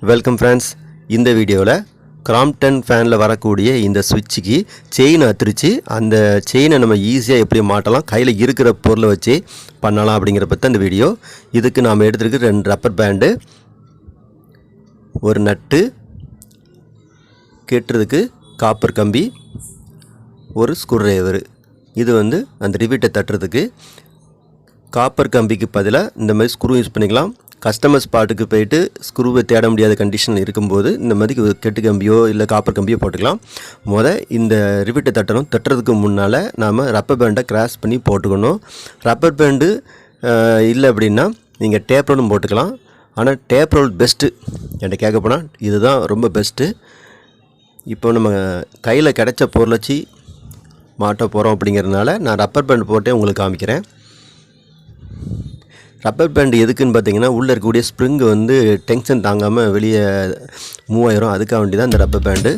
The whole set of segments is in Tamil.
Welcome friends. இந்த வீடியோவில் கிராம்ப்டன் ஃபேனில் வரக்கூடிய இந்த சுவிட்சுக்கு செயின் அத்திரிச்சு அந்த செயினை நம்ம ஈஸியாக எப்படி மாட்டலாம், கையில் இருக்கிற பொருளை வச்சு பண்ணலாம் அப்படிங்கிற பற்றி அந்த வீடியோ. இதுக்கு நாம் எடுத்துருக்கு 2 ரப்பர் பேண்டு, ஒரு நட்டு, கெட்டுறதுக்கு காப்பர் கம்பி, ஒரு ஸ்க்ரூ டிரைவர். இது அந்த ரிவீட்டை தட்டுறதுக்கு. காப்பர் கம்பிக்கு பதிலாக இந்த மாதிரி ஸ்க்ரூ யூஸ் பண்ணிக்கலாம். கஸ்டமர் ஸ்பாட்டுக்கு போய்ட்டு ஸ்க்ரூவை தேட முடியாத கண்டிஷன் இருக்கும்போது இந்த மாதிரி கெட்டு கம்பியோ இல்லை காப்பர் கம்பியோ போட்டுக்கலாம். இந்த ரிவீட்டை தட்டுறதுக்கு முன்னால் நாம் ரப்பர் பேண்டை கிராஸ் பண்ணி போட்டுக்கணும். ரப்பர் பேண்டு இல்லை அப்படின்னா நீங்கள் டேப் ரோலும் போட்டுக்கலாம். ஆனால் டேப் ரோல் பெஸ்ட்டு என்கிட்ட கேட்க போனால் இதுதான் ரொம்ப பெஸ்ட்டு. இப்போ நம்ம கையில் கிடைச்ச பொருள் வச்சு மாட்ட போகிறோம் அப்படிங்கிறதுனால நான் ரப்பர் பேண்ட் போட்டே உங்களுக்கு காமிக்கிறேன். ரப்பர் பேண்ட் எதுக்குன்னு பார்த்தீங்கன்னா, உள்ளே இருக்கக்கூடிய ஸ்ப்ரிங்கு டென்ஷன் தாங்காமல் வெளியே மூவ் ஆயிரும். அதுக்காக வேண்டி தான் இந்த ரப்பர் பேண்டு.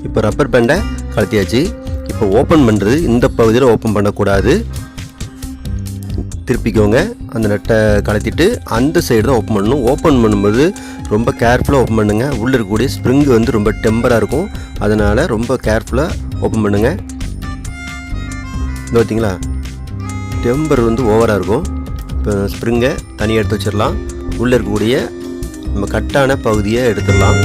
இப்போ ரப்பர் பேண்டை கழட்டியாச்சு. இப்போ ஓப்பன் பண்ணுறது இந்த பகுதியில் ஓப்பன் பண்ணக்கூடாது. திருப்பிக்கோங்க. அந்த நட்டை கழட்டிட்டு அந்த சைடு தான் ஓப்பன் பண்ணணும். ஓப்பன் பண்ணும்போது ரொம்ப கேர்ஃபுல்லாக ஓப்பன் பண்ணுங்கள். உள்ளே இருக்கக்கூடிய ஸ்ப்ரிங்கு ரொம்ப டெம்பராக இருக்கும். அதனால் ரொம்ப கேர்ஃபுல்லாக ஓப்பன் பண்ணுங்கள். பார்த்தீங்களா, டெம்பர் ஓவராக இருக்கும். இப்போ ஸ்ப்ரிங்கை தனியாக எடுத்து வச்சிடலாம். உள்ளே இருக்கக்கூடிய நம்ம கட்டான பகுதியை எடுத்துடலாம்.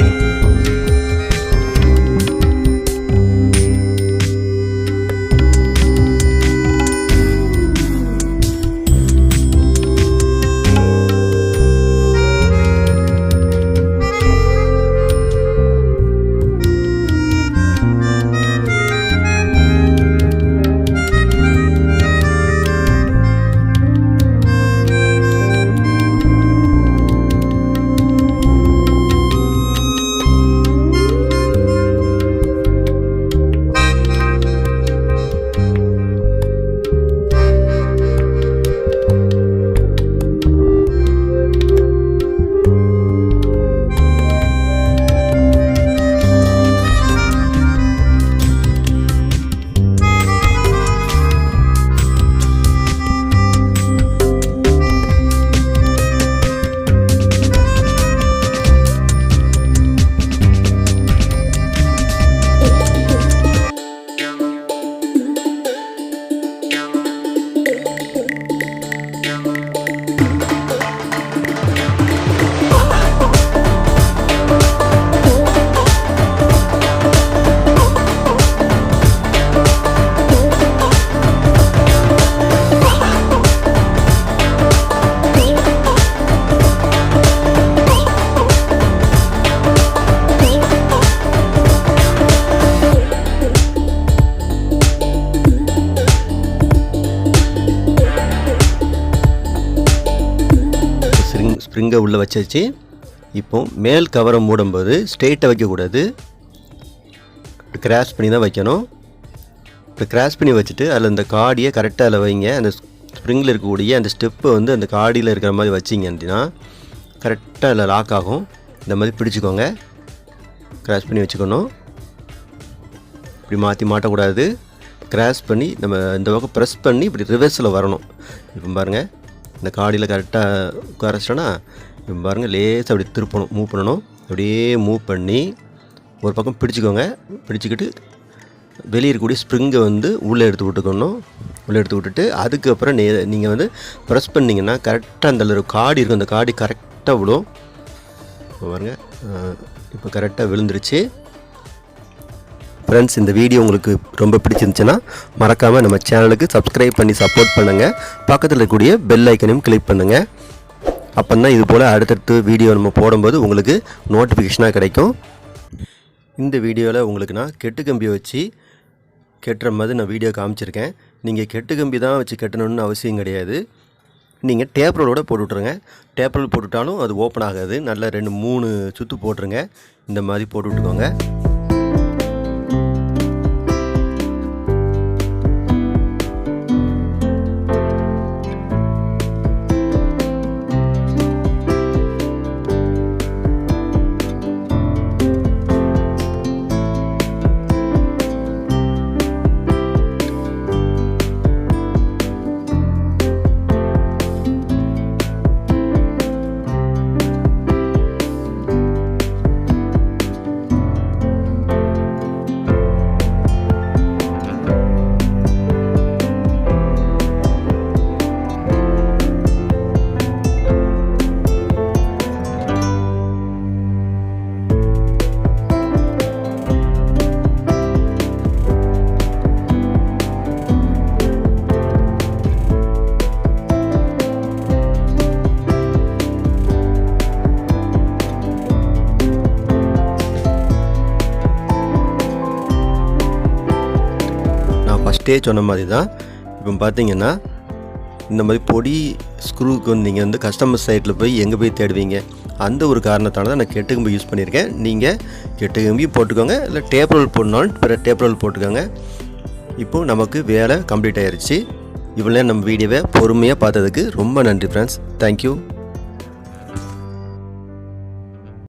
ஸ்ப்ரிங்கை உள்ளே வச்சாச்சு. இப்போ மேல் கவரை மூடும்போது ஸ்ட்ரெயிட்டாக வைக்கக்கூடாது, இப்படி கிராஸ் பண்ணி தான் வைக்கணும். இப்போ கிராஸ் பண்ணி வச்சுட்டு அதில் இந்த காடியை கரெக்டாக அதில் வைங்க. அந்த ஸ்ப்ரிங்கில் இருக்கக்கூடிய அந்த ஸ்டெப்பை அந்த காடியில் இருக்கிற மாதிரி வச்சிங்க அப்படின்னா கரெக்டாக அதில் லாக் ஆகும். இந்த மாதிரி பிடிச்சிக்கோங்க, கிராஸ் பண்ணி வச்சுக்கணும். இப்படி மாற்றி மாட்டக்கூடாது. கிராஸ் பண்ணி நம்ம இந்த பக்கம் ப்ரெஸ் பண்ணி இப்படி ரிவர்ஸில் வரணும். இப்போ பாருங்கள், இந்த காடியில் கரெக்டாக உட்காரச்சிட்டோன்னா இப்போ பாருங்கள், லேசாக அப்படி திருப்பணும், மூவ் பண்ணணும். அப்படியே மூவ் பண்ணி ஒரு பக்கம் பிடிச்சிக்கோங்க. பிடிச்சிக்கிட்டு வெளியே இருக்கக்கூடிய ஸ்ப்ரிங்கை உள்ளே எடுத்து விட்டுக்கணும். உள்ளே எடுத்து விட்டுட்டு அதுக்கப்புறம் நீங்கள் ப்ரெஸ் பண்ணிங்கன்னா கரெக்டாக அந்த காடி இருக்கும், அந்த காடி கரெக்டாக விடும். பாருங்கள், இப்போ கரெக்டாக விழுந்துருச்சு. ஃப்ரெண்ட்ஸ், இந்த வீடியோ உங்களுக்கு ரொம்ப பிடிச்சிருந்துச்சுன்னா மறக்காமல் நம்ம சேனலுக்கு சப்ஸ்கிரைப் பண்ணி சப்போர்ட் பண்ணுங்கள். பக்கத்தில் இருக்கக்கூடிய பெல் ஐக்கனையும் கிளிக் பண்ணுங்கள். அப்போ தான் இது போல் அடுத்தடுத்து வீடியோ நம்ம போடும்போது உங்களுக்கு நோட்டிஃபிகேஷனாக கிடைக்கும். இந்த வீடியோவில் உங்களுக்கு நான் கெட்டு கம்பியை வச்சு கெட்டுற மாதிரி நான் வீடியோ காமிச்சிருக்கேன். நீங்கள் கெட்டு கம்பி தான் வச்சு கட்டணும்னு அவசியம் கிடையாது. நீங்கள் டேப் ரோலோட போட்டு விட்ருங்க. டேப் ரோல் போட்டுவிட்டாலும் அது ஓப்பன் ஆகாது. நல்லா 2-3 சுற்று போட்டுருங்க. இந்த மாதிரி போட்டு விட்டுக்கோங்க. ஃபஸ்ட்டே சொன்ன மாதிரி தான். இப்போ பார்த்தீங்கன்னா இந்த மாதிரி பொடி ஸ்க்ரூவுக்கு நீங்கள் வந்து கஸ்டமர் சைட்டில் போய் எங்கே போய் தேடுவீங்க? அந்த ஒரு காரணத்தால் தான் நான் கெட்டு கம்பி யூஸ் பண்ணியிருக்கேன். நீங்கள் கெட்டு கம்பியும் போட்டுக்கோங்க, இல்லை டேப் ரோல் போடனாலும் பிற டேப் ரோல் போட்டுக்கோங்க. இப்போது நமக்கு வேலை கம்ப்ளீட் ஆகிடுச்சு. இவ்வளோ நம்ம வீடியோவை பொறுமையாக பார்த்ததுக்கு ரொம்ப நன்றி ஃப்ரெண்ட்ஸ். தேங்க்யூ.